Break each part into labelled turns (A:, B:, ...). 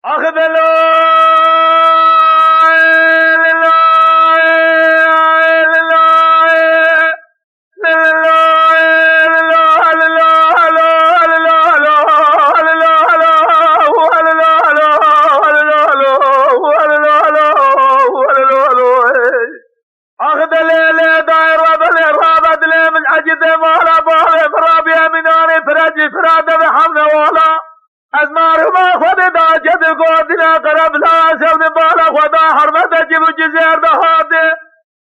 A: أخذ لا أخذ الليل داير بالرابط لي من عجد مالا بابي فرابي أميناني فرجي فرادة بحمنا ولا أزمار ما خذ دا جد قودنا قرب لا سبن بالا خدا حرمت جب جزير دهادي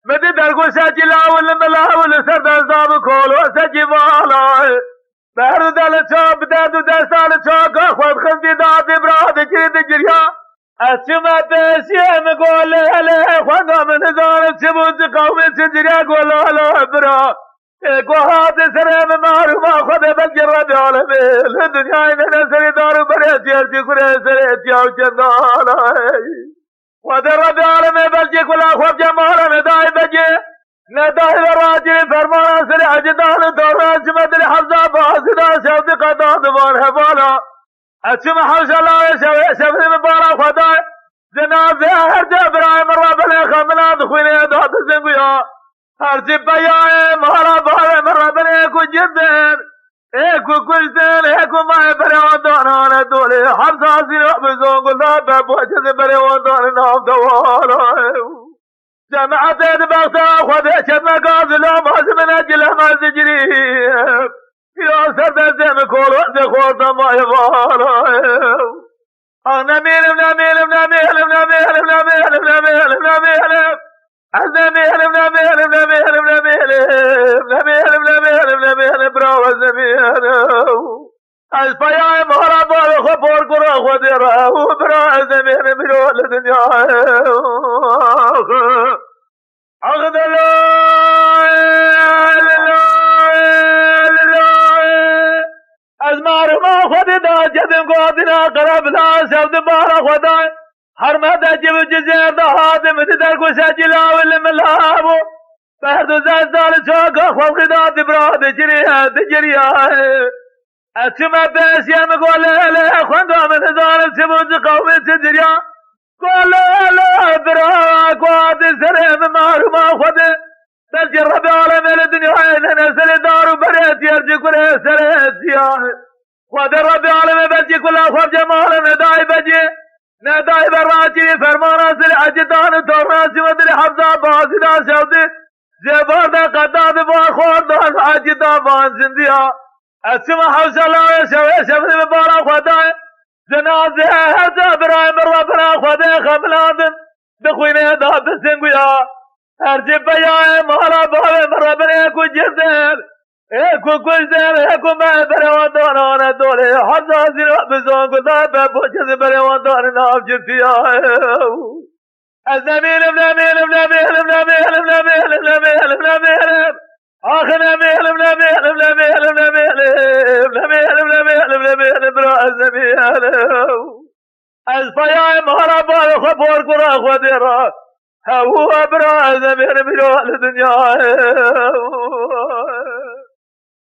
A: مدي درقو سجلا والملا والسرد الزاب كول وسجي بالا بهر دل شاب دادو دستان شاك أخوات خلدي دادي براد جريد جريا أسمع بسيام قول لي خدا من زارب سبوت قومي سجريا قول لا برا قهات سرم مارو ما خود بجرد عالمي الدنيا إننا سري دارو بريتي أرتي كره سريتي أو چندانا ودرد عالمي بلجي كلا خوب جمالا نداي بجي نداي براجي فرمانا سري عجدان دوران سمد الحفظة باسدا سعود قداد بان حبالا أسمع حوش الله شفت مبارا خداي جنازة هرجة برايم الرب الخمنا دخويني داد زنقيا हर्ष बयाए मारा बारे मरा बने को जिंदर एको कुलदर एको माए बरे दोना ने दोले हर सासी बजो गुला बपोच से बरे दोना नाम दवाला जमात बख्ता खुद चना गाजला माजमना जिला माजरी या सरद से में खोलो से खोता माए वाला انا ميل الفيا مهرب خبر قرا خدرا وبرا زمين بلو الدنيا اخذ ازمار ما خد دا جدم قادنا قرب لا سبد بارا خدا هر مدى جب جزير دا هادم تدر کو سجلا والملابو بهردو زازال شاقا خوف قداد براد جريا اسمع باسيا مقول لا خندو من زال سبوز قومي سجريا قول لا برا قواد سرم مارو ما خد بل جرب عالم الدنيا إننا سردار بريت يرجي كله سرسيا خد رب عالم بجي كله خوف جمال نداي بجي نداي براجي فرمانا سر عجدان تورنا سمد الحفظة باسدا شودي زبادة قداد باخوار دان عجدان بان زنديا اسمع حوش الله شفت مبارا خداي جنازة هزا برايم ربنا خداي خملادن بخوينه داد سنگويا हर्ष बयाए मारा बावे मरा बने को जिंदर एको कुलदर एको मैं बरे दोना ने दोले हर सासी बजो गुला बपोच से बरे दोना नाम जितिया الزميل آخر برا الزميل الفيا مهرب خبر قرا خدرا هو أبرا زمين بلو الدنيا